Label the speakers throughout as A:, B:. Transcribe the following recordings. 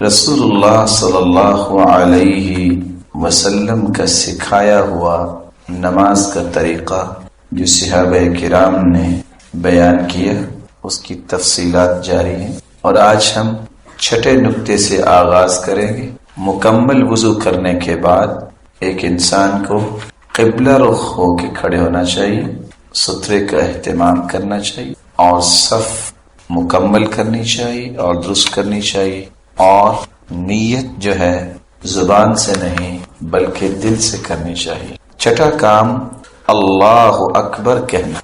A: رسول اللہ صلی اللہ علیہ وسلم کا سکھایا ہوا نماز کا طریقہ جو صحابہ کرام نے بیان کیا، اس کی تفصیلات جاری ہیں، اور آج ہم چھٹے نکتے سے آغاز کریں گے۔ مکمل وضو کرنے کے بعد ایک انسان کو قبلہ رخ ہو کے کھڑے ہونا چاہیے، سترے کا اہتمام کرنا چاہیے، اور صف مکمل کرنی چاہیے اور درست کرنی چاہیے، اور نیت جو ہے زبان سے نہیں بلکہ دل سے کرنی چاہیے۔ چھٹا کام اللہ اکبر کہنا۔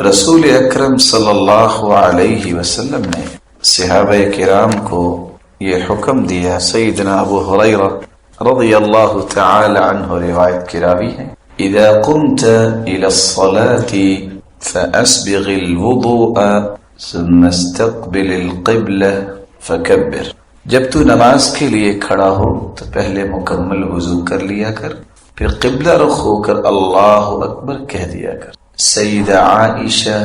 A: رسول اکرم صلی اللہ علیہ وسلم نے صحابہ کرام کو یہ حکم دیا۔ سیدنا ابو ہریرہ رضی اللہ تعالی عنہ روایت کی راوی ہے، اذا قمت الى الصلاة فاسبغ الوضوء ثم استقبل القبلة فكبر۔ جب تو نماز کے لیے کھڑا ہو تو پہلے مکمل وضو کر لیا کر، پھر قبلہ رخ ہو کر اللہ اکبر کہہ دیا کر۔ سیدہ عائشہ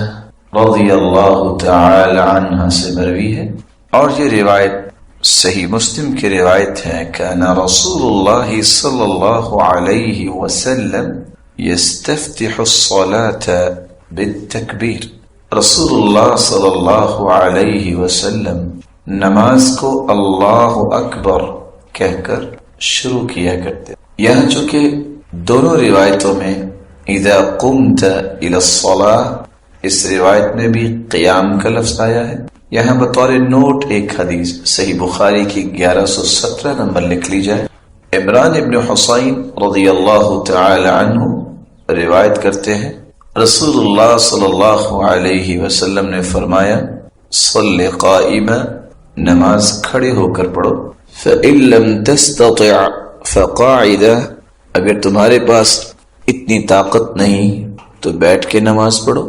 A: رضی اللہ تعالی عنہ سے مروی ہے، اور یہ روایت صحیح مسلم کی روایت ہے، کان رسول اللہ صلی اللہ علیہ وسلم یستفتح الصلاة بالتکبیر۔ رسول اللہ صلی اللہ علیہ وسلم نماز کو اللہ اکبر کہہ کر شروع کیا کرتے۔ یہاں چونکہ دونوں روایتوں میں اذا قمت الى الصلاة، اس روایت میں بھی قیام کا لفظ آیا ہے، یہاں بطور نوٹ ایک حدیث صحیح بخاری کی 1117 نمبر لکھ لی جائے۔ عمران ابن حسین رضی اللہ تعالی عنہ روایت کرتے ہیں، رسول اللہ صلی اللہ علیہ وسلم نے فرمایا، صلی قائما، نماز کھڑے ہو کر پڑھو، فَإِن لَمْ تَسْتَطِعْ فَقَاعِدًا، اگر تمہارے پاس اتنی طاقت نہیں تو بیٹھ کے نماز پڑھو،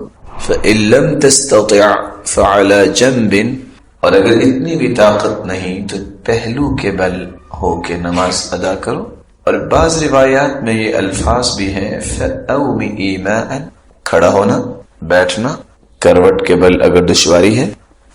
A: فَإِن لَمْ تَسْتَطِعْ فَعَلَى جَنْبٍ، اور اگر اتنی بھی طاقت نہیں تو پہلو کے بل ہو کے نماز ادا کرو۔ اور بعض روایات میں یہ الفاظ بھی ہیں، فَأَوْمِئِ مَاءً، کھڑا ہونا، بیٹھنا، کروٹ کے بل اگر دشواری ہے،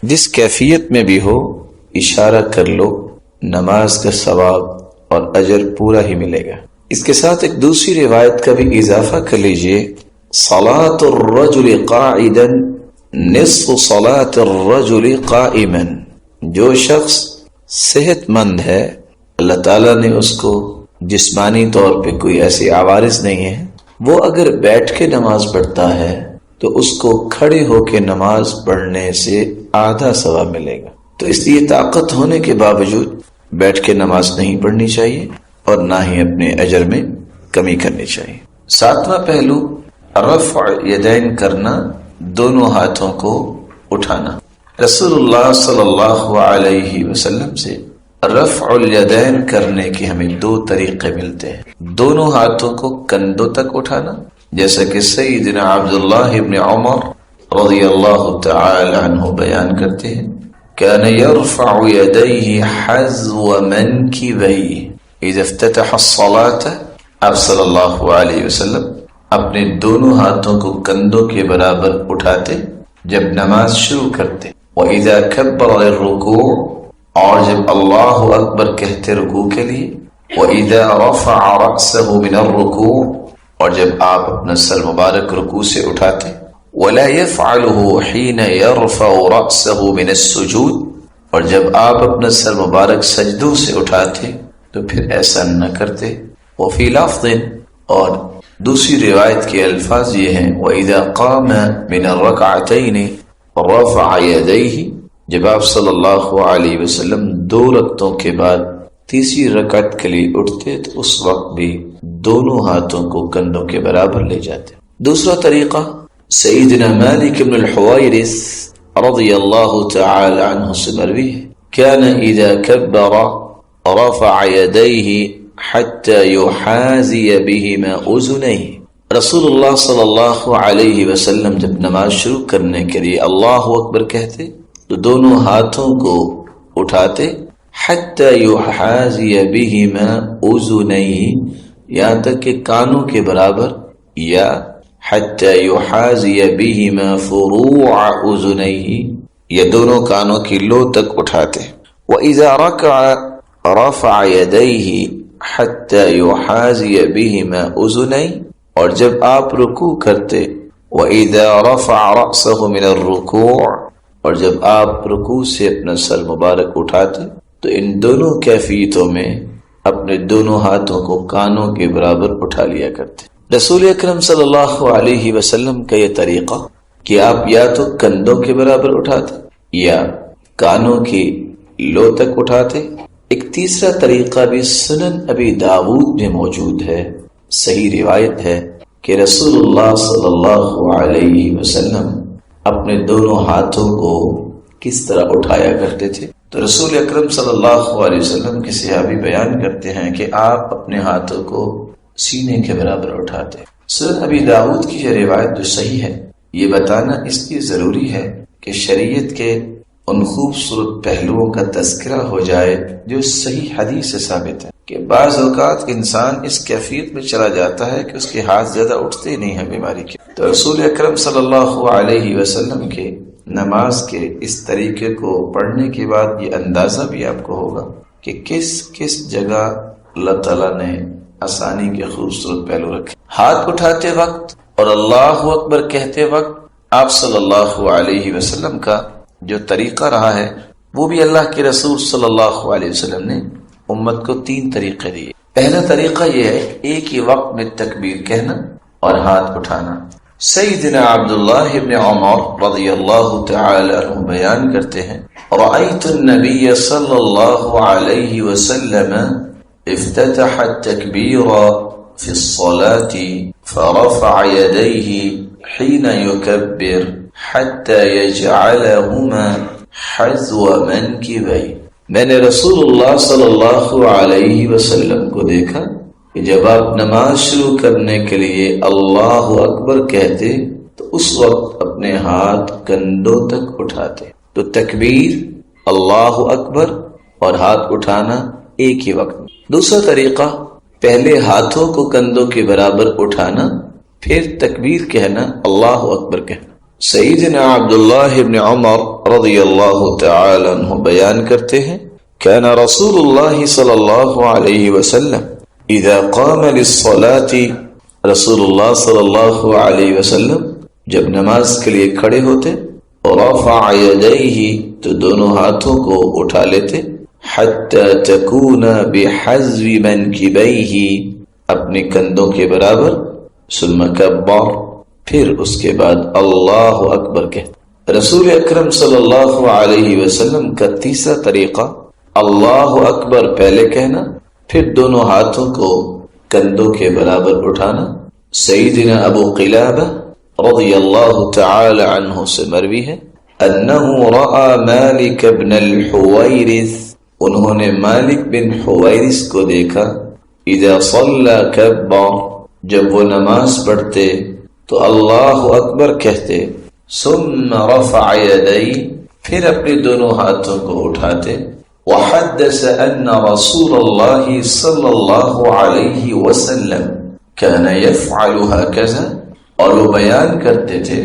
A: جس کیفیت میں بھی ہو اشارہ کر لو، نماز کا ثواب اور اجر پورا ہی ملے گا۔ اس کے ساتھ ایک دوسری روایت کا بھی اضافہ کر لیجئے، صلاة الرجل قاعدا نصف صلاة الرجل قائما، جو شخص صحت مند ہے، اللہ تعالیٰ نے اس کو جسمانی طور پہ کوئی ایسی عوارض نہیں ہے، وہ اگر بیٹھ کے نماز پڑھتا ہے تو اس کو کھڑے ہو کے نماز پڑھنے سے آدھا ثواب ملے گا۔ تو اس لیے طاقت ہونے کے باوجود بیٹھ کے نماز نہیں پڑھنی چاہیے، اور نہ ہی اپنے اجر میں کمی کرنی چاہیے۔ ساتواں پہلو رفع یدین کرنا، دونوں ہاتھوں کو اٹھانا۔ رسول اللہ صلی اللہ علیہ وسلم سے رفع الیدین کرنے کے ہمیں دو طریقے ملتے ہیں۔ دونوں ہاتھوں کو کندھوں تک اٹھانا، جیسا کہ سیدنا عبداللہ ابن عمر رضی اللہ تعالی عنہ بیان کرتے ہیں، كان يرفع يديه حذو منكبيه اذا افتتح الصلاة، آپ صلی اللہ علیہ وسلم اپنے دونوں ہاتھوں کو کندھوں کے برابر اٹھاتے جب نماز شروع کرتے، وَإِذَا كَبَّرَ لِلرُّكُوعِ، اور جب اللہ اکبر کہتے رکوع کے لیے، وَإِذَا رَفَعَ رَأْسَهُ مِنَ الرُّكُوعِ، اور جب آپ اپنا سر مبارک رکوع سے اٹھاتے، وَلَا يَفْعَلُهُ حِينَ يَرْفَعُ رَأْسَهُ مِنَ السُّجُودِ، اور جب آپ اپنا سر مبارک سجدوں سے اٹھاتے تو پھر ایسا نہ کرتے۔ وفی لفظ، اور دوسری روایت کے الفاظ یہ ہیں، وَإِذَا قَامَ مِنَ الرَّكْعَتَيْنِ رَفَعَ يَدَيْهِ، جب آپ صلی اللہ علیہ وسلم دو رکعتوں کے بعد تیسری رکعت کے لیے اٹھتے تو اس وقت بھی دونوں ہاتھوں کو کندھوں کے برابر لے جاتے۔ دوسرا طریقہ سیدنا مالک بن الحویرث رضی اللہ تعالی عنہ سے مروی ہے، كان اذا كبر رفع يديه حتى يحاذي بهما اذنيه، رسول اللہ صلی اللہ علیہ وسلم جب نماز شروع کرنے کے لیے اللہ اکبر کہتے تو دونوں ہاتھوں کو اٹھاتے، حتى يحاذي بهما اذنيه، یہاں تک کہ کانوں کے برابر، یا حتی یحاذی بہما فروع اذنیہ، یہ دونوں کانوں کی لو تک اٹھاتے۔ وَإِذَا رَكَعَ، رفع يديه حتى يحاذي بهما اذنيه، اور جب آپ رکوع کرتے وَإِذَا رَفَعَ رَأْسَهُ مِنَ الرُّكُوعِ، اور جب آپ رکوع سے اپنا سر مبارک اٹھاتے تو ان دونوں کیفیتوں میں اپنے دونوں ہاتھوں کو کانوں کے برابر اٹھا لیا کرتے۔ رسول اکرم صلی اللہ علیہ وسلم کا یہ طریقہ کہ آپ یا تو کندھوں کے برابر اٹھاتے یا کانوں کی لو تک اٹھاتے۔ ایک تیسرا طریقہ بھی سنن ابی داود میں موجود ہے، صحیح روایت ہے کہ رسول اللہ صلی اللہ علیہ وسلم اپنے دونوں ہاتھوں کو کس طرح اٹھایا کرتے تھے۔ تو رسول اکرم صلی اللہ علیہ وسلم کے صحابی بیان کرتے ہیں کہ آپ اپنے ہاتھوں کو سینے کے برابر اٹھاتے۔ سنن ابی داود کی یہ روایت جو صحیح ہے، یہ بتانا اس لیے ضروری ہے کہ شریعت کے ان خوبصورت پہلوؤں کا تذکرہ ہو جائے جو صحیح حدیث سے ثابت ہے کہ بعض اوقات انسان اس کیفیت میں چلا جاتا ہے کہ اس کے ہاتھ زیادہ اٹھتے ہی نہیں ہیں بیماری کے۔ تو رسول اکرم صلی اللہ علیہ وسلم کے نماز کے اس طریقے کو پڑھنے کے بعد یہ اندازہ بھی آپ کو ہوگا کہ کس کس جگہ اللہ تعالیٰ نے آسانی کے خوبصورت پہلو رکھے۔ ہاتھ اٹھاتے وقت اور اللہ اکبر کہتے وقت آپ صلی اللہ علیہ وسلم کا جو طریقہ رہا ہے وہ بھی اللہ کے رسول صلی اللہ علیہ وسلم نے امت کو 3 طریقے دیے۔ پہلا طریقہ یہ ہے ایک ہی وقت میں تکبیر کہنا اور ہاتھ اٹھانا۔ سیدنا عبداللہ ابن عمر رضی اللہ تعالی عنہ بیان کرتے ہیں رأیت النبی صلی اللہ علیہ وسلم افتتح التکبیر فی الصلاة فرفع يديه حين يكبر حتى يجعلهما حذو منكبيه۔ میں نے رسول اللہ صلی اللہ علیہ وسلم کو دیکھا کہ جب آپ نماز شروع کرنے کے لیے اللہ اکبر کہتے تو اس وقت اپنے ہاتھ کندھوں تک اٹھاتے۔ تو تکبیر، اللہ اکبر اور ہاتھ اٹھانا ایک ہی وقت۔ دوسرا طریقہ پہلے ہاتھوں کو کندھوں کے برابر اٹھانا، پھر تکبیر کہنا، اللہ اکبر کہنا۔ سیدنا عبداللہ ابن عمر رضی اللہ تعالی عنہ بیان کرتے ہیں کان رسول اللہ صلی اللہ علیہ وسلم اذا قام للصلاة، رسول اللہ صلی اللہ علیہ وسلم جب نماز کے لیے کھڑے ہوتے رفع یدیہ تو دونوں ہاتھوں کو اٹھا لیتے حتی تکون بحذو منکبیہ اپنے کندھوں کے برابر، ثم کبر پھر اس کے بعد اللہ اکبر کہتے۔ رسول اکرم صلی اللہ علیہ وسلم کا تیسرا طریقہ اللہ اکبر پہلے کہنا پھر دونوں ہاتھوں کو کندھوں کے برابر اٹھانا۔ سیدنا ابو قلابہ رضی اللہ تعالی عنہ سے مروی ہے انہ رأى مالک بن الحویرث، انہوں نے مالک بن حویرث کو دیکھا اذا صلی کبر، جب وہ نماز پڑھتے تو اللہ اکبر کہتے ثم رفع یدیہ پھر اپنے دونوں ہاتھوں کو اٹھاتے۔ وحدث ان رسول اللہ صلی اللہ علیہ وسلم كان يفعل هكذا، اور وہ بیان کرتے تھے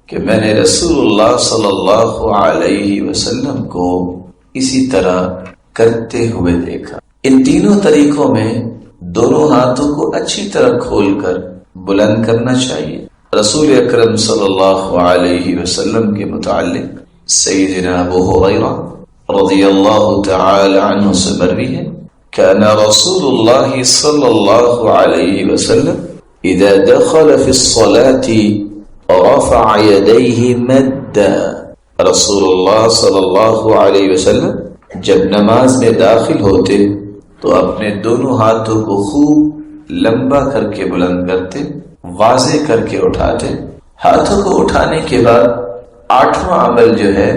A: کہ میں نے رسول اللہ صلی اللہ علیہ وسلم کو اسی طرح کرتے ہوئے دیکھا۔ ان تینوں طریقوں میں دونوں ہاتھوں کو اچھی طرح کھول کر بلند کرنا چاہیے۔ رسول اکرم صلی اللہ علیہ وسلم کے متعلق سیدنا ابو ہریرہ رضی اللہ تعالی عنہ سے مروی ہے کان رسول اللہ صلی اللہ علیہ وسلم اذا دخل في الصلاة رفع يديه مدا، رسول اللہ صلی اللہ علیہ وسلم جب نماز میں داخل ہوتے تو اپنے دونوں ہاتھوں کو خوب لمبا کر کے بلند کرتے، واضح کر کے اٹھاتے۔ ہاتھوں کو اٹھانے کے بعد 8واں عمل جو ہے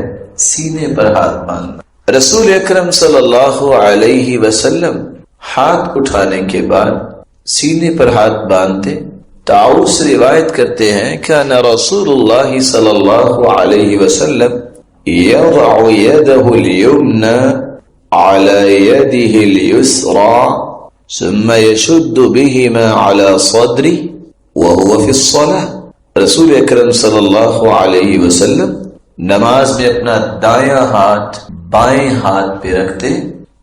A: سینے پر ہاتھ باندھنا۔ رسول اکرم صلی اللہ علیہ وسلم ہاتھ اٹھانے کے بعد سینے پر ہاتھ باندھتے۔ طاؤس روایت کرتے ہیں کان رسول اللہ صلی اللہ علیہ وسلم یضع یدہ الیمنی علی یدہ الیسری ثم یشد بہما علی صدرہ وهو فی الصلاة، رسول اکرم صلی اللہ علیہ وسلم نماز میں اپنا دایاں ہاتھ بائیں ہاتھ پہ رکھتے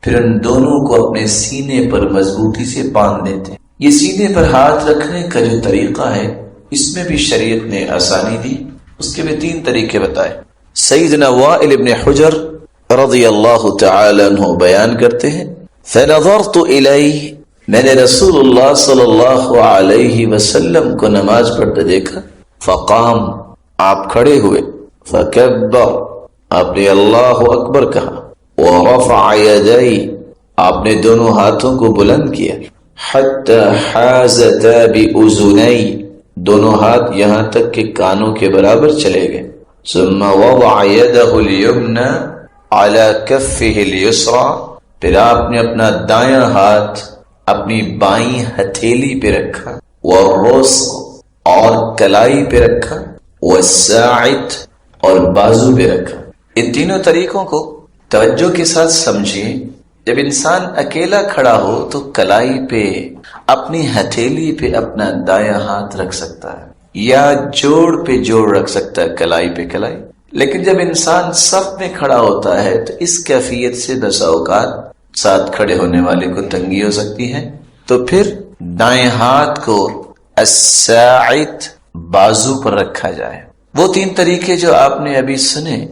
A: پھر ان دونوں کو اپنے سینے پر مضبوطی سے باندھ دیتے ہیں۔ یہ سینے پر ہاتھ رکھنے کا جو طریقہ ہے اس میں بھی شریعت نے آسانی دی، اس کے بھی 3 طریقے بتائے۔ سیدنا وائل ابن حجر رضی اللہ تعالی عنہ بیان کرتے ہیں، فنظرت الیہ، میں نے رسول اللہ صلی اللہ علیہ وسلم کو نماز پڑھتے دیکھا، فقام، آپ کھڑے ہوئے، فکبر، آپ نے اللہ اکبر کہا، ورفع یدی، آپ نے دونوں ہاتھوں کو بلند کیا، حتی حازتا باذنی، دونوں ہاتھ یہاں تک کہ کانوں کے برابر چلے گئے، ثم وضع یدہ الیمنی علی کفہ الیسری، پھر آپ نے اپنا دایاں ہاتھ اپنی بائیں ہتھیلی پہ رکھا، والرسغ، اور کلائی پہ رکھا، والساعد، اور بازو پہ رکھا۔ ان تینوں طریقوں کو توجہ کے ساتھ سمجھیے۔ جب انسان اکیلا کھڑا ہو تو کلائی پہ، اپنی ہتھیلی پہ اپنا دایاں ہاتھ رکھ سکتا ہے، یا جوڑ پہ جوڑ رکھ سکتا ہے، کلائی پہ کلائی۔ لیکن جب انسان صف میں کھڑا ہوتا ہے تو اس کیفیت سے بسا اوقات ساتھ کھڑے ہونے والے کو تنگی ہو سکتی ہے، تو پھر دائیں ہاتھ کو الساعد، بازو پر رکھا جائے۔ وہ 3 طریقے جو آپ نے ابھی سنے،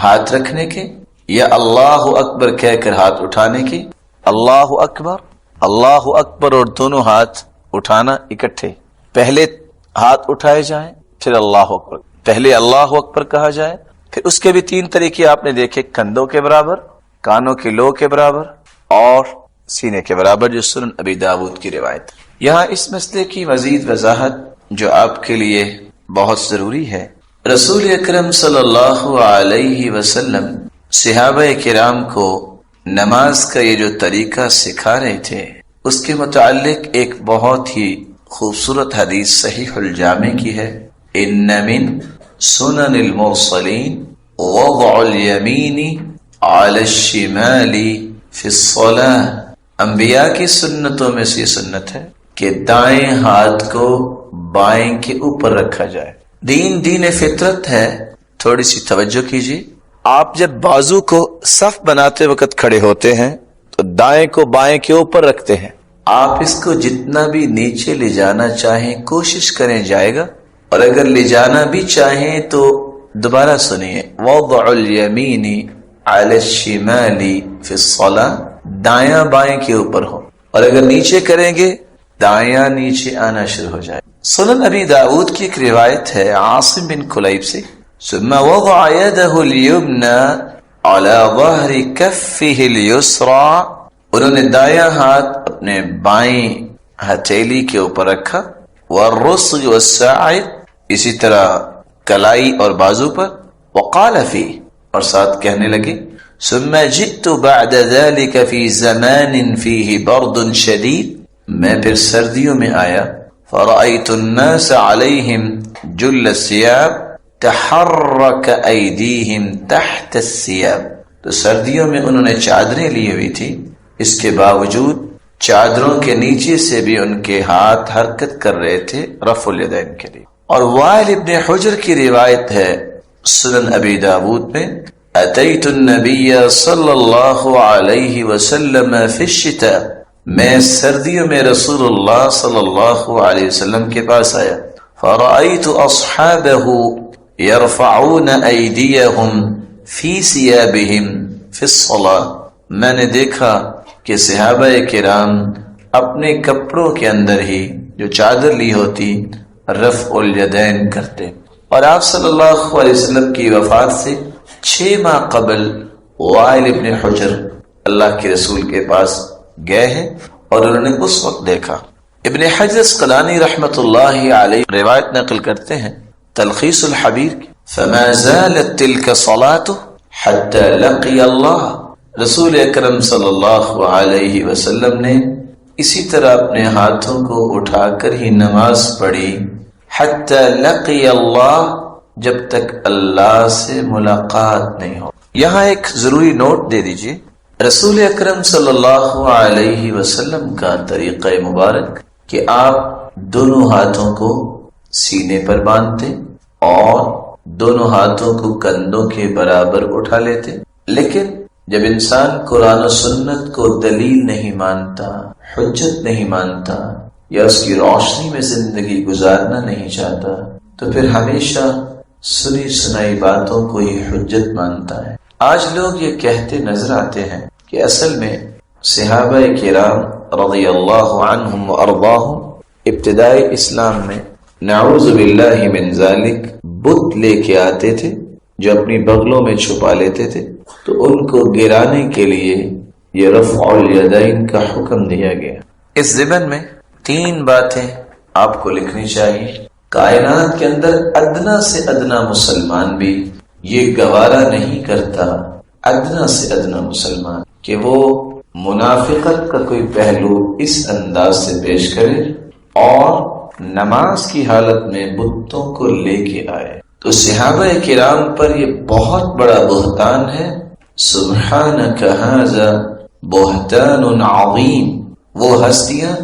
A: ہاتھ رکھنے کے، یا اللہ اکبر کہہ کر ہاتھ اٹھانے کی، اللہ اکبر اور دونوں ہاتھ اٹھانا اکٹھے، پہلے ہاتھ اٹھائے جائیں پھر اللہ اکبر، پہلے اللہ اکبر کہا جائے، پھر اس کے بھی 3 طریقے آپ نے دیکھے، کندھوں کے برابر، کانوں کے لو کے برابر، اور سینے کے برابر، جو سنن ابی داود کی روایت۔ یہاں اس مسئلے کی مزید وضاحت جو آپ کے لیے بہت ضروری ہے، رسول اکرم صلی اللہ علیہ وسلم صحابہ کرام کو نماز کا یہ جو طریقہ سکھا رہے تھے، اس کے متعلق ایک بہت ہی خوبصورت حدیث صحیح الجامع کی ہے، ان من سنن المرسلین وضع الیمین علی الشمال فی الصلاة، انبیاء کی سنتوں میں سے یہ سنت ہے کہ دائیں ہاتھ کو بائیں کے اوپر رکھا جائے۔ دین فطرت ہے، تھوڑی سی توجہ کیجیے۔ آپ جب بازو کو صف بناتے وقت کھڑے ہوتے ہیں تو دائیں کو بائیں کے اوپر رکھتے ہیں، آپ اس کو جتنا بھی نیچے لے جانا چاہیں کوشش کریں جائے گا، اور اگر لے جانا بھی چاہیں تو دوبارہ سنیے، وضع الیمین علی الشمال فی الصلاة، دایاں بائیں کے اوپر ہو، اور اگر نیچے کریں گے دایاں نیچے آنا شروع ہو جائے۔ سنن ابی داود کی ایک روایت ہے عاصم بن کلیب سے، ثم وضع یدہ الیمنی علی ظہر کفہ الیسری، انہوں نے دایاں ہاتھ اپنے بائیں ہتھیلی کے اوپر رکھا، والرسغ والساعد، اسی طرح کلائی اور بازو پر، وقال فی، اور ساتھ کہنے لگے، ثم جئت بعد ذلك في زمان فيه برد شدید، میں پھر سردیوں میں آیا، فرأيت الناس عليهم جل الثياب تحرك أيديهم تحت الثياب، تو سردیوں میں انہوں نے چادریں لی ہوئی تھی، اس کے باوجود چادروں کے نیچے سے بھی ان کے ہاتھ حرکت کر رہے تھے رفع الیدین کے لیے۔ اور وائل ابن حجر کی روایت ہے سنن ابی داود میں، اتیت النبی صلی اللہ علیہ وسلم فی الشتاء، میں سردیوں میں رسول اللہ صلی اللہ علیہ وسلم کے پاس آیا، فرأیت اصحابہ یرفعون ایدیہم فی ثیابہم فی الصلاة، میں نے دیکھا کہ صحابہ کرام اپنے کپڑوں کے اندر ہی جو چادر لی ہوتی رفع الیدین کرتے، اور آپ صلی اللہ علیہ وسلم کی وفات سے 6 ماہ قبل وائل ابن حجر اللہ کے رسول کے پاس گئے ہیں اور انہوں نے اس وقت دیکھا۔ ابن حجر اسقلانی رحمت اللہ علیہ روایت نقل کرتے ہیں تلخیص الحبیر کی، فما زالت تلك صلاته حتى لقي اللہ، رسول اکرم صلی اللہ علیہ وسلم نے اسی طرح اپنے ہاتھوں کو اٹھا کر ہی نماز پڑھی، حتی لقی اللہ، جب تک اللہ سے ملاقات نہیں ہو۔ یہاں ایک ضروری نوٹ دے دیجئے، رسول اکرم صلی اللہ علیہ وسلم کا طریقہ مبارک کہ آپ دونوں ہاتھوں کو سینے پر باندھتے اور دونوں ہاتھوں کو کندھوں کے برابر اٹھا لیتے، لیکن جب انسان قرآن و سنت کو دلیل نہیں مانتا، حجت نہیں مانتا، یا اس کی روشنی میں زندگی گزارنا نہیں چاہتا، تو پھر ہمیشہ سنی سنائی باتوں کو ہی حجت مانتا ہے۔ آج لوگ یہ کہتے نظر آتے ہیں کہ اصل میں صحابہ کرام رضی اللہ عنہم و ارضاہم ابتدائی اسلام میں نعوذ باللہ من ذالک بت لے کے آتے تھے جو اپنی بغلوں میں چھپا لیتے تھے، تو ان کو گرانے کے لیے یہ رفع الیدین کا حکم دیا گیا۔ اس ضمن میں 3 باتیں آپ کو لکھنی چاہیے۔ کائنات کے اندر ادنا سے ادنا مسلمان بھی یہ گوارا نہیں کرتا، ادنا سے ادنا مسلمان، کہ وہ منافقت کا کوئی پہلو اس انداز سے پیش کرے اور نماز کی حالت میں بتوں کو لے کے آئے۔ تو صحابہ کرام پر یہ بہت بڑا بہتان ہے۔ سبحانک ھذا بہتان عظیم، وہ ہستیاں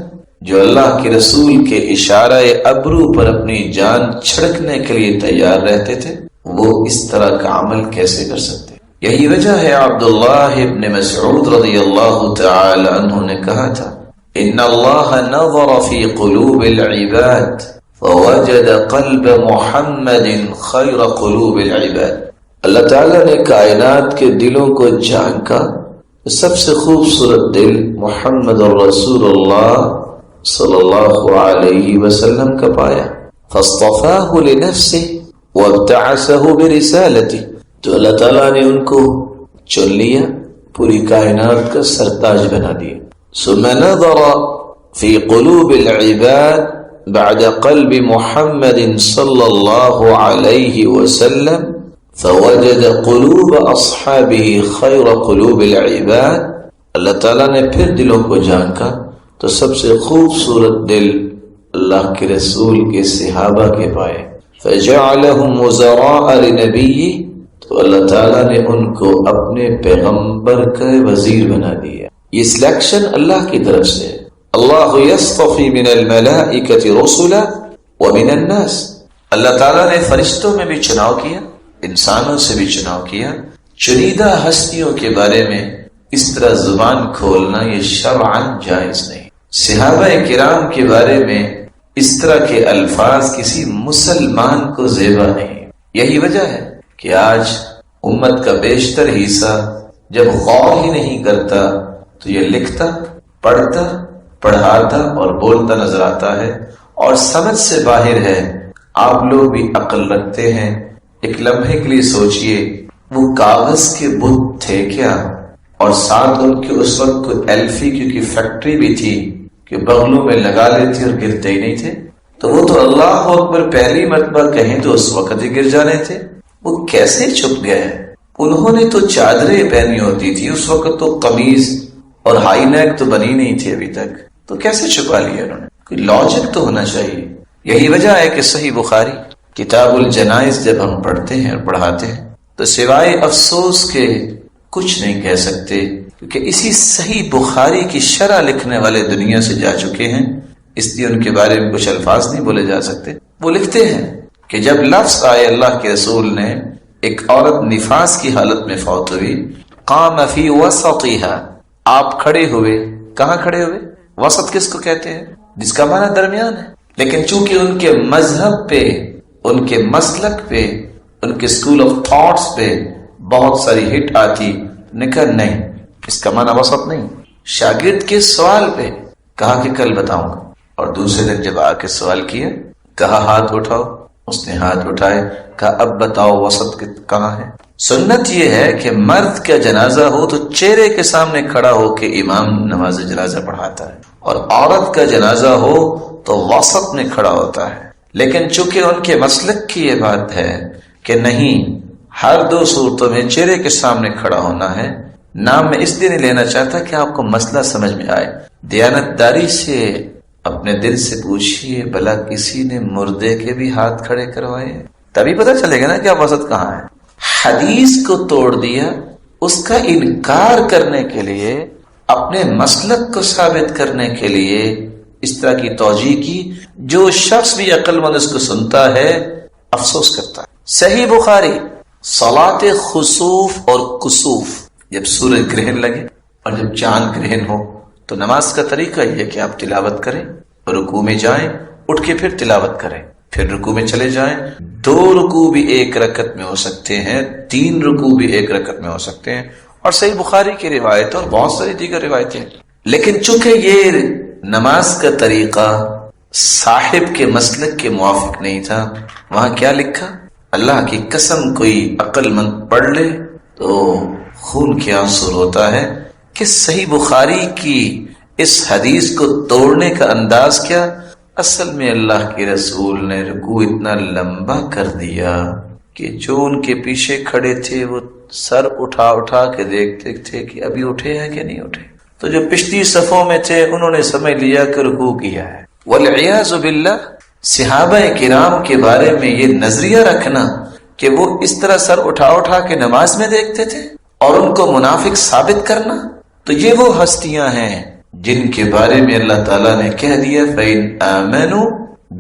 A: جو اللہ کے رسول کے اشارہ ابرو پر اپنی جان چھڑکنے کے لیے تیار رہتے تھے، وہ اس طرح کا عمل کیسے کر سکتے؟ یہی وجہ ہے عبداللہ ابن مسعود رضی اللہ تعالی عنہ نے کہا تھا، ان اللہ نظر فی قلوب العباد فوجد قلب محمد خیر قلوب العباد۔ اللہ تعالیٰ نے کائنات کے دلوں کو جھانکا، سب سے خوبصورت دل محمد الرسول اللہ صلی اللہ علیہ وسلم کا پایا، فاصطفاہ لنفسہ وابتعثہ برسالتہ، تو اللہ تعالیٰ نے ان کو چن لیا، پوری کائنات کا سرتاج بنا دیا۔ ثم نظر فی قلوب العباد بعد قلب محمد صلی اللہ علیہ وسلم فوجد قلوب اصحابہ خیر قلوب العباد۔ اللہ تعالیٰ نے پھر دلوں کو جھانکا تو سب سے خوبصورت دل اللہ کے رسول کے صحابہ کے پائے، فجعلهم وزراء لنبیہ، تو اللہ تعالیٰ نے ان کو اپنے پیغمبر کا وزیر بنا دیا۔ یہ سلیکشن اللہ کی طرف سے ہے۔ اللہ یصطفی من الملائکۃ رسلا ومن الناس، اللہ تعالیٰ نے فرشتوں میں بھی چناؤ کیا، انسانوں سے بھی چناؤ کیا۔ چنیدہ ہستیوں کے بارے میں اس طرح زبان کھولنا یہ شرعاً جائز نہیں۔ صحابہ کرام کے بارے میں اس طرح کے الفاظ کسی مسلمان کو زیبا نہیں۔ یہی وجہ ہے کہ آج امت کا بیشتر حصہ جب غور ہی نہیں کرتا تو یہ لکھتا، پڑھتا، پڑھاتا اور بولتا نظر آتا ہے، اور سمجھ سے باہر ہے۔ آپ لوگ بھی عقل رکھتے ہیں، ایک لمحے کے لیے سوچئے وہ کاغذ کے بت تھے کیا؟ اور ساتھ ان کے اس وقت کوئی ایلفی کی فیکٹری بھی تھی کہ بغلوں میں لگا لیتے اور گرتے ہی نہیں تھے، تو وہ تو اللہ اکبر پہلی مرتبہ کہیں تو اس وقت ہی گر جانے تھے۔ وہ کیسے چھپ گئے؟ انہوں نے تو چادریں پہنی ہوتی تھی اس وقت، تو قمیض اور ہائی نیک تو بنی نہیں تھی ابھی تک، تو کیسے چھپا لیا انہوں نے؟ کوئی لاجک تو ہونا چاہیے۔ یہی وجہ ہے کہ صحیح بخاری کتاب الجنائز جب ہم پڑھتے ہیں اور پڑھاتے ہیں تو سوائے افسوس کے کچھ نہیں کہہ سکتے، کیونکہ اسی صحیح بخاری کی شرح لکھنے والے دنیا سے جا چکے ہیں، اس لیے ان کے بارے میں کچھ الفاظ نہیں بولے جا سکتے۔ وہ لکھتے ہیں کہ جب لفظ آئے اللہ کے رسول نے ایک عورت نفاس کی حالت میں فوت ہوئی، قام فی وسطها، آپ کھڑے ہوئے۔ کہاں کھڑے ہوئے؟ وسط کس کو کہتے ہیں؟ جس کا معنی درمیان ہے۔ لیکن چونکہ ان کے مذہب پہ، ان کے مسلک پہ، ان کے اسکول آف تھاٹس پہ بہت ساری ہٹ آتی، نکل نہیں، اس کا معنی وسط نہیں۔ شاگرد کے سوال پہ کہا کہ کل بتاؤں گا، اور دوسرے دن جب آ کے سوال کیا، کہا ہاتھ اٹھاؤ، اس نے ہاتھ اٹھائے، کہا اب بتاؤ وسط کہاں ہے؟ سنت یہ ہے کہ مرد کا جنازہ ہو تو چہرے کے سامنے کھڑا ہو کے امام نماز جنازہ پڑھاتا ہے، اور عورت کا جنازہ ہو تو وسط میں کھڑا ہوتا ہے۔ لیکن چونکہ ان کے مسلک کی یہ بات ہے کہ نہیں، ہر 2 صورتوں میں چہرے کے سامنے کھڑا ہونا ہے، نام میں اس لیے نہیں لینا چاہتا کہ آپ کو مسئلہ سمجھ میں آئے۔ دیانتداری سے اپنے دل سے پوچھئے، بھلا کسی نے مردے کے بھی ہاتھ کھڑے کروائے؟ تبھی پتہ چلے گا نا کہ وسط کہاں ہے۔ حدیث کو توڑ دیا، اس کا انکار کرنے کے لیے، اپنے مسلک کو ثابت کرنے کے لیے اس طرح کی توجیہ کی، جو شخص بھی عقل مند اس کو سنتا ہے افسوس کرتا ہے۔ صحیح بخاری صلاۃ خسوف اور کسوف جب سورج گرہن لگے اور جب چاند گرہن ہو تو نماز کا طریقہ یہ ہے کہ آپ تلاوت کریں، رکوع میں جائیں، اٹھ کے پھر تلاوت کریں، پھر رکوع میں چلے جائیں۔ 2 رکوع بھی ایک رکعت میں ہو سکتے ہیں، 3 رکوع بھی ایک رکعت میں ہو سکتے ہیں، اور صحیح بخاری کی روایت اور بہت ساری دیگر روایتیں۔ لیکن چونکہ یہ نماز کا طریقہ صاحب کے مسلک کے موافق نہیں تھا، وہاں کیا لکھا؟ اللہ کی قسم کوئی عقل مند پڑھ لے تو خون کے آنسو روتا ہے کہ صحیح بخاری کی اس حدیث کو توڑنے کا انداز کیا؟ اصل میں اللہ کے رسول نے رکوع اتنا لمبا کر دیا کہ جو ان کے پیچھے کھڑے تھے وہ سر اٹھا اٹھا کے دیکھتے تھے کہ ابھی اٹھے ہیں کہ نہیں اٹھے، تو جو پچھلی صفوں میں تھے انہوں نے سمجھ لیا کہ رکوع کیا ہے۔ والعیاذ باللہ، صحابہ کرام کے بارے میں یہ نظریہ رکھنا کہ وہ اس طرح سر اٹھا اٹھا کے نماز میں دیکھتے تھے اور ان کو منافق ثابت کرنا، تو یہ وہ ہستیاں ہیں جن کے بارے میں اللہ تعالیٰ نے کہہ دیا فَإِنْ آمَنُوا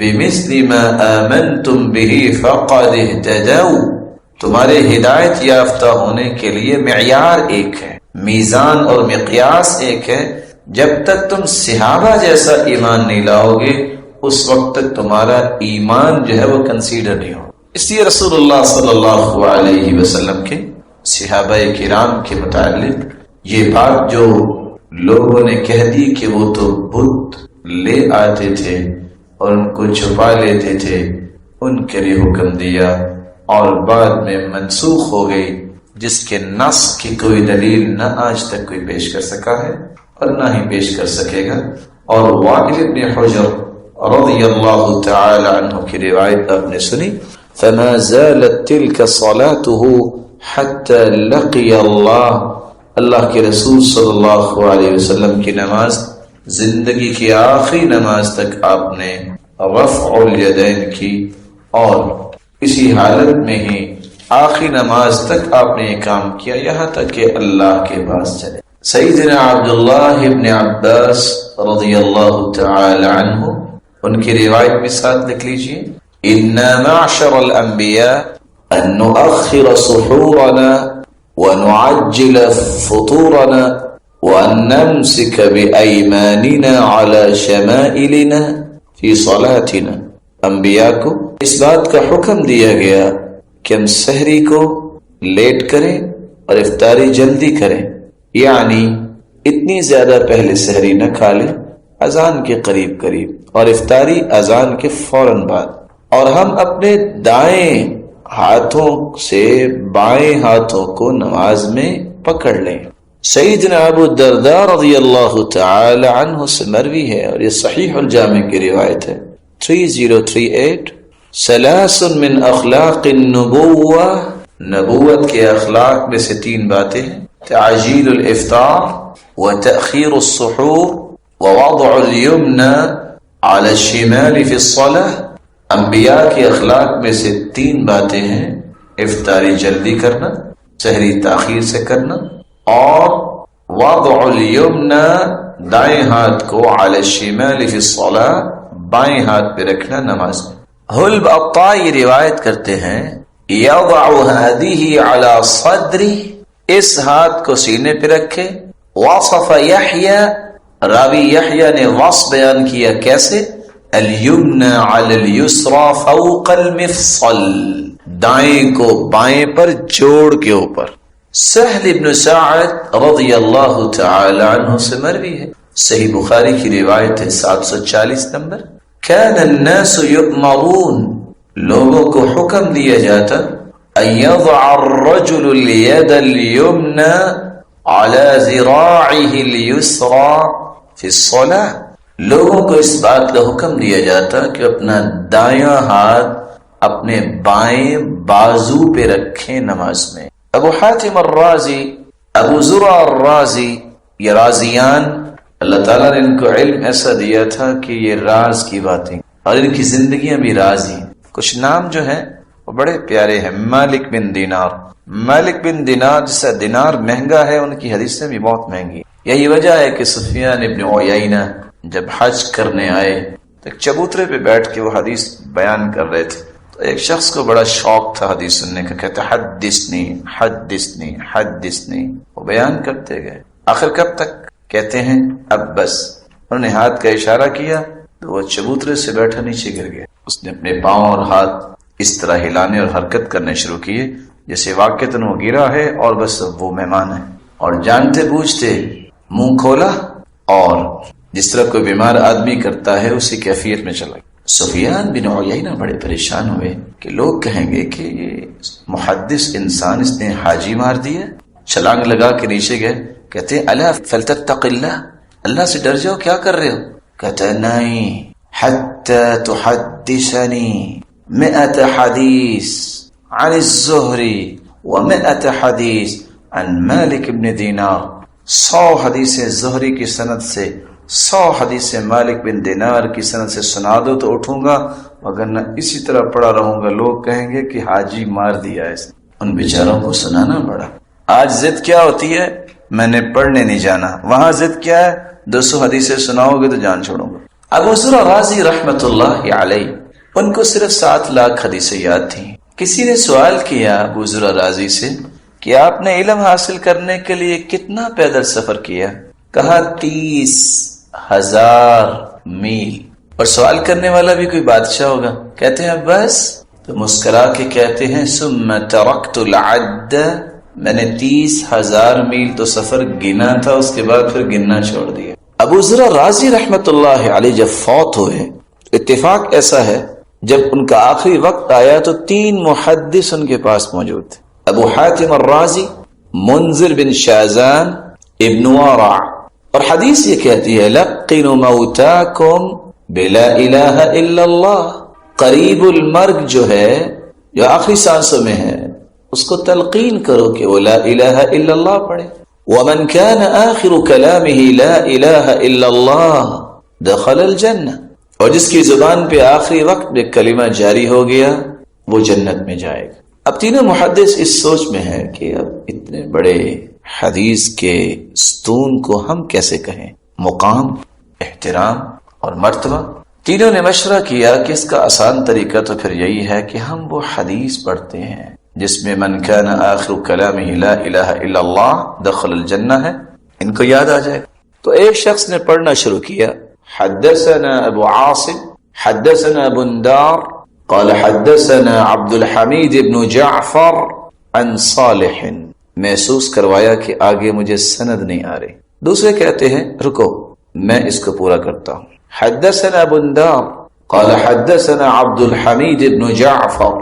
A: بِمِثْلِ مَا آمَنْتُمْ بِهِ فَقَدِ اهْتَدَوْا، تمہارے ہدایت یافتہ ہونے کے لیے معیار ایک ہے، میزان اور مقیاس ایک ہے۔ جب تک تم صحابہ جیسا ایمان نہیں لاؤ گے اس وقت تک تمہارا ایمان جو ہے وہ کنسیڈر نہیں ہو۔ اس لیے رسول اللہ صلی اللہ علیہ وسلم کے صحابہ کرام کے متعلق یہ بات جو لوگوں نے کہہ دی کہ وہ تو بت لے آتے تھے اور ان کو چھپا لیتے تھے، ان کے لیے حکم دیا اور بعد میں منسوخ ہو گئی، جس کے نص کی کوئی دلیل نہ آج تک کوئی پیش کر سکا ہے اور نہ ہی پیش کر سکے گا۔ اور وائل بن حجر رضی اللہ تعالی عنہ کی روایت آپ نے سنی، فما زالت تلك صلاته حتى لقي اللہ، اللہ کے رسول صلی اللہ علیہ وسلم کی نماز زندگی کی آخری نماز تک آپ نے رفع الیدین کی، اور اسی حالت میں ہی آخری نماز تک آپ نے یہ کام کیا یہاں تک کہ اللہ کے پاس چلے۔ سیدنا عبداللہ ابن عباس رضی اللہ تعالی عنہ، ان کی روایت بھی ساتھ لکھ لیجئے، اِنَّا مَعْشَرَ الْأَنْبِيَاءِ أَن نُؤَخِّرَ سُحُورَنَا وَنُعَجِّلَ فُطُورَنَا وَأَن نَمْسِكَ بِأَيْمَانِنَا عَلَى شَمَائِلِنَا فِي صَلَاتِنَا، انبیاء کو اس بات کا حکم دیا گیا کہ ہم سحری کو لیٹ کریں اور افطاری جلدی کریں، یعنی اتنی زیادہ پہلے سحری نہ کھا لیں، اذان کے قریب قریب، اور افطاری اذان کے فوراً بعد، اور ہم اپنے دائیں ہاتھوں سے بائیں ہاتھوں کو نماز میں پکڑ لیں۔ سیدنا ابو الدرداء رضی اللہ تعالی عنہ سے مروی ہے اور یہ صحیح الجامع کی روایت ہے 3038، ثلاث من اخلاق النبوہ، نبوت کے اخلاق میں سے 3 باتیں ہیں، تعجیل الافطار وتأخیر السحور ووضع الیمنى على الشمال في الصلاة۔ انبیاء کے اخلاق میں سے 3 باتیں ہیں، افطاری جلدی کرنا، سحری تاخیر سے کرنا، اور وضع الیمنى دائیں ہاتھ کو على الشمال في الصلاة بائیں ہاتھ پہ رکھنا نماز میں۔ حلب الطائی روایت کرتے ہیں یضع هذه على صدری، اس ہاتھ کو سینے پہ رکھے۔ وصف یحییٰ، راوی یحییٰ نے وصف بیان کیا کیسے، الیمنى علی الیسرى فوق المفصل، دائیں کو بائیں پر جوڑ کے اوپر۔ سہل بن سعد رضی اللہ تعالی عنہ سے مروی ہے، صحیح بخاری کی روایت ہے 740 نمبر، كان الناس يؤمرون، لوگوں کو حکم دیا جاتا ان يضع الرجل اليد اليمنى على ذراعه اليسرى في الصلاة، لوگوں کو اس بات کا حکم دیا جاتا کہ اپنا دایاں ہاتھ اپنے بائیں بازو پہ رکھیں نماز میں۔ ابو حاتم الرازی، ابو زرع الرازی، یہ رازیان اللہ تعالیٰ نے ان کو علم ایسا دیا تھا کہ یہ راز کی باتیں اور ان کی زندگیاں بھی راز ہیں۔ کچھ نام جو ہیں وہ بڑے پیارے ہیں، مالک بن دینار، مالک بن دینار جیسا دینار مہنگا ہے، ان کی حدیثیں بھی بہت مہنگی۔ یہی وجہ ہے کہ سفیان ابن عیینہ جب حج کرنے آئے تو ایک چبوترے پہ بیٹھ کے وہ حدیث بیان کر رہے تھے، تو ایک شخص کو بڑا شوق تھا حدیث سننے کا، کہتے حدثنی حدثنی حدثنی، وہ بیان کرتے گئے، آخر کب تک؟ کہتے ہیں اب بس۔ انہوں نے ہاتھ کا اشارہ کیا تو وہ چبوترے سے بیٹھا نیچے گر گیا۔ اس نے اپنے پاؤں اور ہاتھ اس طرح ہلانے اور حرکت کرنے شروع کیے جیسے واقعتاً وہ گرا ہے اور بس وہ مہمان ہے، اور جانتے بوجھتے منہ کھولا اور جس طرح کوئی بیمار آدمی کرتا ہے اسی کیفیت میں چلا گیا۔ سفیان بن عیینہ بڑے پریشان ہوئے کہ لوگ کہیں گے کہ یہ محدث انسان، اس نے حاجی مار دیا۔ چھلانگ لگا کے نیچے گئے، کہتے ہیں الا فلتتق اللہ، اللہ سے ڈر جاؤ، کیا کر رہے ہو؟ کہتا ہے نہیں، حتی تحدثنی 100 حدیث عن الزہری و100 حدیث عن مالک بن دینار، 100 حدیثیں زہری کی سند سے، 100 حدیثیں مالک بن دینار کی سند سے سنا دو تو اٹھوں گا، وگرنہ اسی طرح پڑا رہوں گا، لوگ کہیں گے کہ حاجی مار دیا ہے۔ ان بیچاروں کو سنانا پڑا۔ آج ضد کیا ہوتی ہے؟ میں نے پڑھنے نہیں جانا۔ وہاں ضد کیا ہے؟ 200 حدیثیں سناؤ گے تو جان چھوڑوں گا۔ ابو ذر رازی رحمت اللہ علیہ، ان کو صرف 7 لاکھ حدیثیں یاد تھیں۔ کسی نے سوال کیا ابو ذر رازی سے کہ آپ نے علم حاصل کرنے کے لیے کتنا پیدل سفر کیا؟ کہا 30,000 میل۔ اور سوال کرنے والا بھی کوئی بادشاہ ہوگا؟ کہتے ہیں بس؟ تو مسکرا کے کہتے ہیں ثم ترکت العد، میں نے 30,000 میل تو سفر گنا تھا، اس کے بعد پھر گننا چھوڑ دیا۔ ابو ذر رازی رحمت اللہ علیہ جب فوت ہوئے، اتفاق ایسا ہے جب ان کا آخری وقت آیا تو 3 محدث ان کے پاس موجود تھے، ابو حاتم الرازی، منذر بن شازان، ابن ورع، اور حدیث یہ کہتی ہے لقنوا موتاکم بلا الہ الا اللہ، قریب المرگ جو ہے، جو آخری سانسوں میں ہے، اس کو تلقین کرو کہ وہ لا الہ الا اللہ پڑھے۔ ومن كان آخر كلامه لا الہ الا اللہ دخل الجنہ، اور جس کی زبان پہ آخری وقت میں کلمہ جاری ہو گیا وہ جنت میں جائے گا۔ اب تینوں محدث اس سوچ میں ہے کہ اب اتنے بڑے حدیث کے ستون کو ہم کیسے کہیں، مقام، احترام اور مرتبہ۔ تینوں نے مشورہ کیا کہ اس کا آسان طریقہ تو پھر یہی ہے کہ ہم وہ حدیث پڑھتے ہیں جس میں من کان آخر کلامہ لا الہ الا اللہ دخل الجنہ ہے، ان کو یاد آ جائے گا۔ تو ایک شخص نے پڑھنا شروع کیا، حدثنا ابو عاصم حدثنا بندار قال حدثنا عبد الحمید بن جعفر عن صالح، محسوس کروایا کہ آگے مجھے سند نہیں آ رہی۔ دوسرے کہتے ہیں رکو میں اس کو پورا کرتا ہوں، حدثنا بندار قال حدثنا عبد الحمید بن جعفر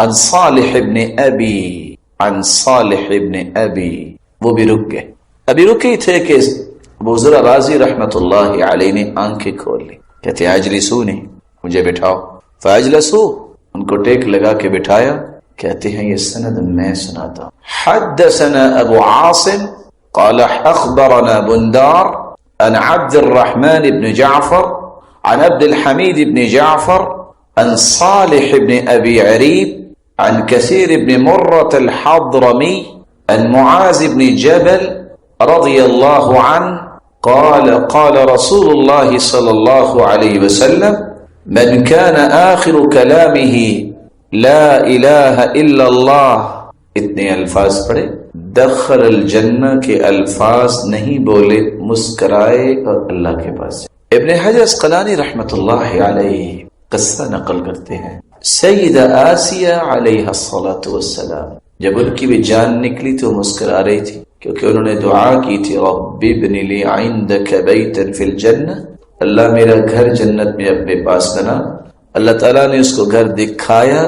A: عن صالح ابن ابی عن صالح ابن ابی، وہ بھی رک گئے۔ ابھی رکے تھے کہ ابو ذر رازی رحمت اللہ علیہ نے آنکھیں کھول لی، کہتے اجلسونی، مجھے بٹھاؤ، فاجلسو، ان کو ٹیک لگا کے بٹھایا، کہتے ہیں یہ سند میں سناتا ہوں۔ حدثنا ابو عاصم قال اخبرنا بندار عن عبد الرحمن بن جعفر عن عبد الحمید بن جعفر عن صالح بن ابی عریب عن كثير بن مرة الحضرمي عن معاذ بن جبل رضي الله عنه قال قال رسول الله صلى الله عليه وسلم من كان آخر كلامه لا إله إلا الله، اتنے الفاظ پڑھے، دخل الجنہ کے الفاظ نہیں بولے، مسکرائے اور اللہ کے پاس۔ ابن حجر اسقلانی رحمت اللہ علیہ قصہ نقل کرتے ہیں، سیدہ آسیہ علیہ الصلاۃ والسلام جب ان کی بھی جان نکلی تو مسکرا رہی تھی، کیونکہ انہوں نے دعا کی تھی رب ابن لی عندک بیتا فی الجنہ، اللہ میرا گھر جنت میں اپنے پاس بنا۔ اللہ تعالیٰ نے اس کو گھر دکھایا۔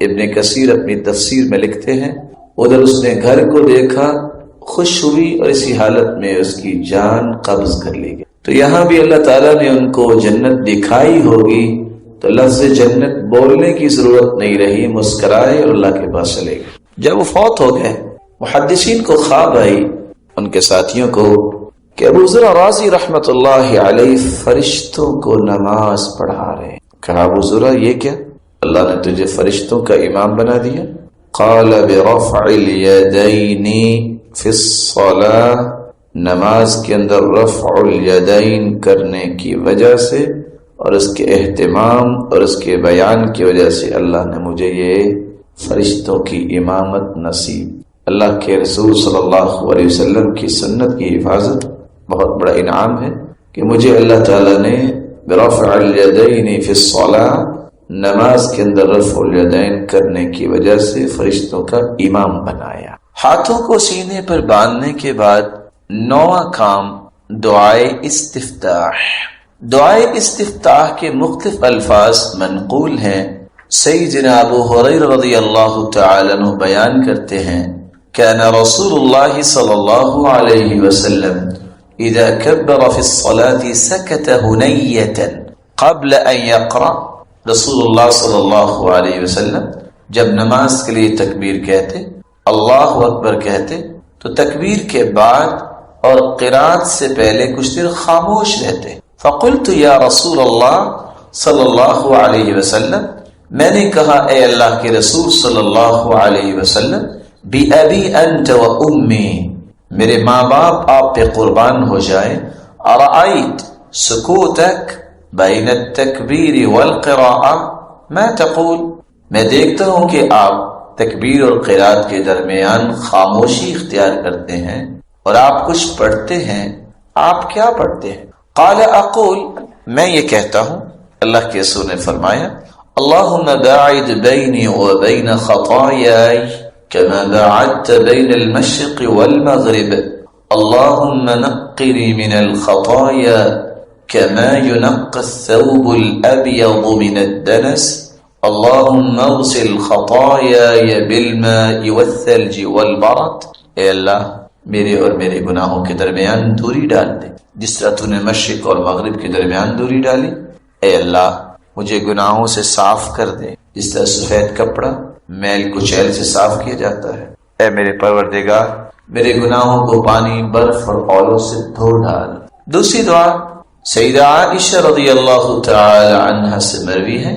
A: ابن کثیر اپنی تفسیر میں لکھتے ہیں ادھر اس نے گھر کو دیکھا، خوش ہوئی اور اسی حالت میں اس کی جان قبض کر لی گئی۔ تو یہاں بھی اللہ تعالیٰ نے ان کو جنت دکھائی ہوگی تو لفظ جنت بولنے کی ضرورت نہیں رہی، مسکرائے اور اللہ کے پاس چلے گئے۔ جب وہ فوت ہو گئے، محدثین کو خواب آئی، ان کے ساتھیوں کو، کہ ابو ذر رازی رحمت اللہ علیہ فرشتوں کو نماز پڑھا رہے۔ کہا ابو ذر یہ کیا؟ اللہ نے تجھے فرشتوں کا امام بنا دیا؟ قال برفع الیدین فی الصلاة، نماز کے اندر رفع الیدین کرنے کی وجہ سے اور اس کے اہتمام اور اس کے بیان کی وجہ سے اللہ نے مجھے یہ فرشتوں کی امامت نصیب. اللہ کے رسول صلی اللہ علیہ وسلم کی سنت کی حفاظت بہت بڑا انعام ہے کہ مجھے اللہ تعالیٰ نے برفع الیدین فی الصلاۃ، نماز کے اندر رفع الیدین کرنے کی وجہ سے فرشتوں کا امام بنایا. ہاتھوں کو سینے پر باندھنے کے بعد 9واں کام دعائے استفتاح. دعائے استفتاح کے مختلف الفاظ منقول ہیں. سیدنا ابو ہریرہ رضی اللہ تعالی عنہ بیان کرتے ہیں كان رسول الله صلى الله عليه وسلم إذا كبر في الصلاة سكت هنية قبل أن يقرأ. رسول اللہ صلی اللہ علیہ وسلم جب نماز کے لیے تکبیر کہتے، اللہ اکبر کہتے، تو تکبیر کے بعد اور قرات سے پہلے کچھ دیر خاموش رہتے. فقلت یا رسول اللہ صلی اللہ علیہ وسلم، میں نے کہا اے اللہ کے رسول صلی اللہ علیہ وسلم، بِأَبِي أَنْتَ وَأُمِّي، میرے ماں باپ آپ پہ قربان ہو جائے، أَرَأَيْتَ سُكُوتَكَ بَيْنَ التَّكْبِيرِ وَالْقِرَاءَةِ مَا تَقُولُ، میں دیکھتا ہوں کہ آپ تکبیر اور قرات کے درمیان خاموشی اختیار کرتے ہیں اور آپ کچھ پڑھتے ہیں، آپ کیا پڑھتے ہیں؟ قال اقول، میں یہ کہتا ہوں. اللہ کے رسول نے فرمایا اللہم باعد بینی وبین خطایای كما باعدت بين المشرق والمغرب اللهم نقني من الخطايا كما ينقى الثوب الأبيض من الدنس اللهم اغسل خطاياي بالماء والثلج والبرد. اے اللہ میرے اور میرے گناہوں کے درمیان دوری ڈال دے جس طرح تو نے مشرق اور مغرب کے درمیان دوری ڈالی. اے اللہ مجھے گناہوں سے صاف کر دے جس طرح سفید کپڑا میل کچیل سے صاف کیا جاتا ہے. اے میرے پروردگار میرے گناہوں کو پانی، برف اور اولوں سے دھو ڈال. دوسری دعا سیدہ عائشہ رضی اللہ تعالی عنہا سے مروی ہے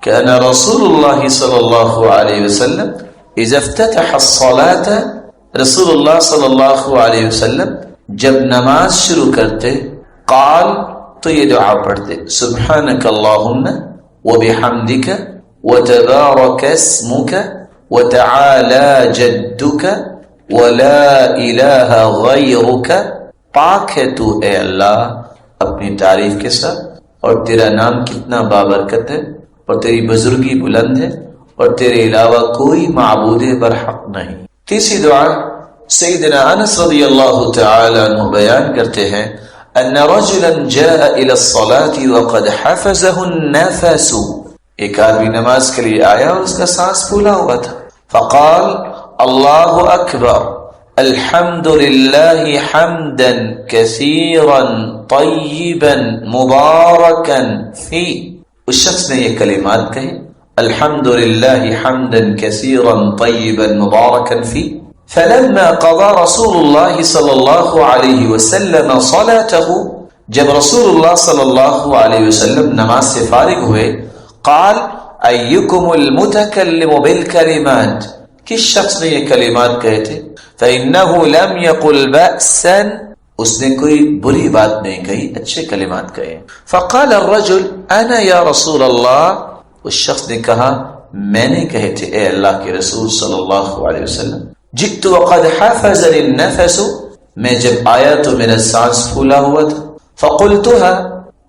A: كان رسول اللہ صلی اللہ علیہ وسلم اذا افتتح الصلاة، رسول اللہ صلی اللہ علیہ وسلم جب نماز شروع کرتے قال تو یہ دعا پڑھتے سبحانک اللہم وبحمدک وتبارک اسمک وتعالی جدک ولا الہ غیرک. پاک ہے تو اے اللہ اپنی تعریف کے ساتھ، اور تیرا نام کتنا بابرکت ہے، اور تیری بزرگی بلند ہے، اور تیرے علاوہ کوئی معبود برحق نہیں. تیسری دعا سیدنا انس رضی اللہ تعالی عنہ بیان کرتے ہیں ان رجلا جاء الى الصلاة وقد حفظه النفس، ایک آدمی نماز کے لیے آیا اور اس کا سانس پھولا ہوا تھا. فقال اللہ اکبر الحمد للہ حمدا کثیرا طیبا مبارکا فی. اس شخص نے یہ کلمات کہے الحمد للہ حمدا کثیرا طیبا مبارکا فی. فلما قضى رسول الله صلى الله عليه وسلم صلاته، جب رسول اللہ صلی اللہ علیہ وسلم نماز سے فارغ ہوئے قال ایکم المتکلم بالکلمات، کس شخص نے یہ کلمات کہے تھے؟ فإنه لم يقل بأسا، اس نے کوئی بری بات نہیں کہی، اچھے کلمات کہے. فقال الرجل انا یا رسول اللہ، اس شخص نے کہا میں نے کہے تھے اے اللہ کے رسول صلی اللہ علیہ وسلم. جئت وقد حفظني النفس، میں جب آیا تو میرا سانس پھولا ہوا تھا. فقلتها،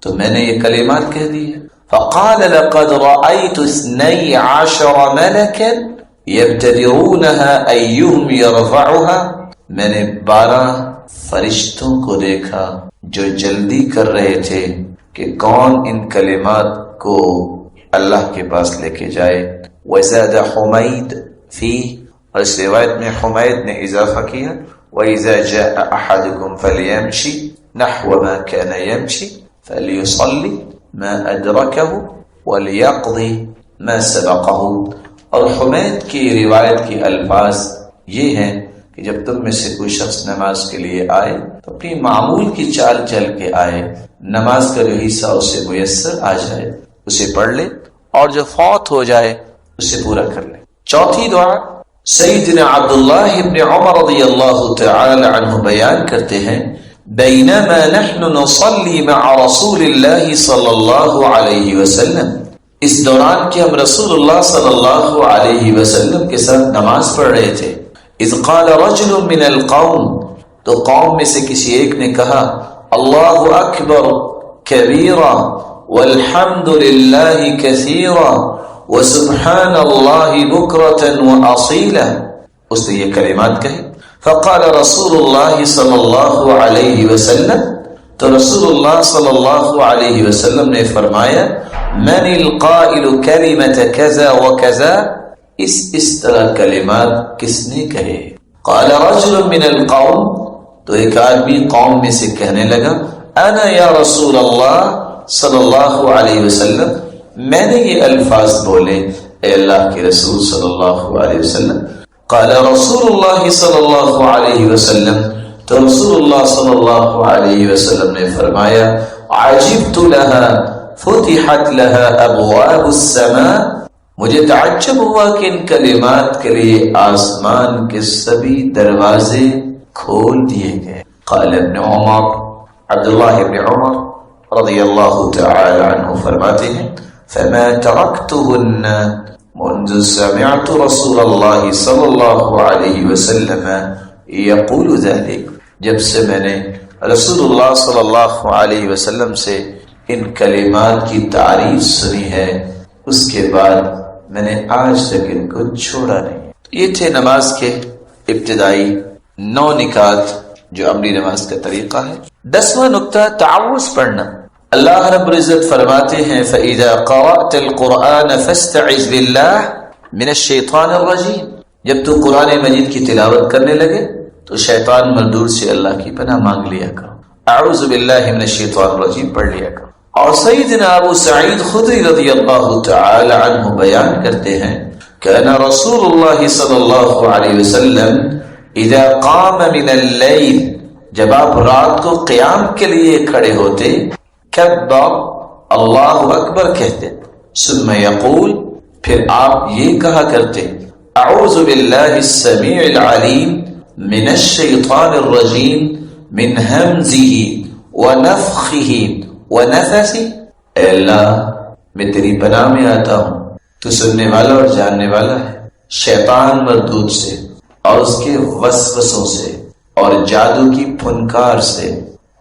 A: تو میں نے یہ کلمات کہہ دی. فقال لقد رأيت 12 ملكا يبتدرونها أيهم يرفعها، میں نے 12 فرشتوں کو دیکھا جو جلدی کر رہے تھے کہ کون ان کلمات کو اللہ کے پاس لے کے جائے. وزاد حمید فی، اور اس روایت میں حمید نے اضافہ کیا وَإِذَا جَاءَ أَحَدُكُمْ فَلْيَمْشِ نَحْوَ مَا كَانَ يَمْشِ فَلْيُصَلِّ مَا أَدْرَكَهُ وَلْيَقْضِ مَا سَبَقَهُ. اور حمید کی روایت کے الفاظ یہ ہیں کہ جب تم میں سے کوئی شخص نماز کے لیے آئے تو اپنی معمول کی چال چل کے آئے، نماز کا جو حصہ اسے میسر آ جائے اسے پڑھ لے، اور جو فوت ہو جائے اسے پورا کر لے. چوتھی دعا سیدنا عبداللہ ابن عمر رضی اللہ تعالی عنہ بیان کرتے ہیں بینما نحن نصلی مع رسول اللہ صلی اللہ علیہ وسلم، اس دوران کہ ہم رسول اللہ صلی اللہ علیہ وسلم کے ساتھ نماز پڑھ رہے تھے، اذ قال رجل من القوم، تو قوم میں سے کسی ایک نے کہا اللہ اکبر کبیرا والحمد للہ کثیرا وسبحان اللہ بکرة واصیلا، اس نے یہ کلمات کہے. فقال رسول اللہ صلی اللہ علیہ وسلم، تو رسول اللہ صلی اللہ علیہ وسلم نے فرمایا من القائل کلمۃ کذا وکذا، اس طرح کلمات کس نے کہے. قال رجل من القوم، تو ایک آدمی قوم میں سے کہنے لگا انا یا رسول اللہ صلی اللہ علیہ وسلم، میں نے یہ الفاظ بولے اے اللہ کے رسول صلی اللہ علیہ وسلم. قال رسول اللہ صلی اللہ علیہ وسلم، تو رسول اللہ صلی اللہ علیہ وسلم نے فرمایا عجبت لها فتحت لها ابواب السماء، مجھے تعجب ہوا کہ ان کلمات کے لیے آسمان کے سبھی دروازے کھول دیے گئے. قال ابن عمر، عبداللہ ابن عمر رضی اللہ تعالی عنہ فرماتے ہیں فما ترکتهن منذ سمعت رسول اللہ صلی اللہ علیہ وسلم یقول ذلك، جب سے میں نے رسول اللہ صلی اللہ علیہ وسلم سے ان کلمات کی تعریف سنی ہے، اس کے بعد میں نے آج تک ان کو چھوڑا نہیں. یہ تھے نماز کے ابتدائی 9 نکات جو عملی نماز کا طریقہ ہے. 10واں نکتہ تعوذ پڑھنا. اللہ رب العزت فرماتے ہیں فَإِذَا قَرَأْتَ الْقُرْآنَ فَاسْتَعِذْ بِاللَّهِ مِنَ الشَّيْطَانِ الرَّجِيمِ، جب تو قرآن مجید کی تلاوت کرنے لگے تو شیطان مردود سے اللہ کی پناہ مانگ لیا کرو، اعوذ باللہ من الشیطان الرجیم پڑھ لیا کرو. اور سیدنا ابو سعید خدری رضی اللہ تعالی عنہ بیان کرتے ہیں کان رسول اللہ صلی اللہ علیہ وسلم اذا قام من اللیل، جب آپ رات کو قیام کے لیے کھڑے ہوتے، کبر اللہ اکبر کہتے، ثم یقول، پھر آپ یہ کہا کرتے اعوذ باللہ السمیع العلیم من الشیطان الرجیم من ہمزہ ونفخہ ونفثہ، اے اللہ میں تیری پناہ میں آتا ہوں، تو سننے والا اور جاننے والا ہے، شیطان مردود سے اور اس کے وسوسوں سے اور جادو کی پھنکار سے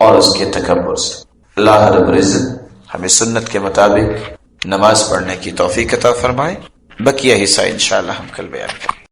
A: اور اس کے تکبر سے. اللہ رب العزت ہمیں سنت کے مطابق نماز پڑھنے کی توفیق عطا فرمائے. بقیہ حصہ انشاءاللہ ہم کل بیان کریں.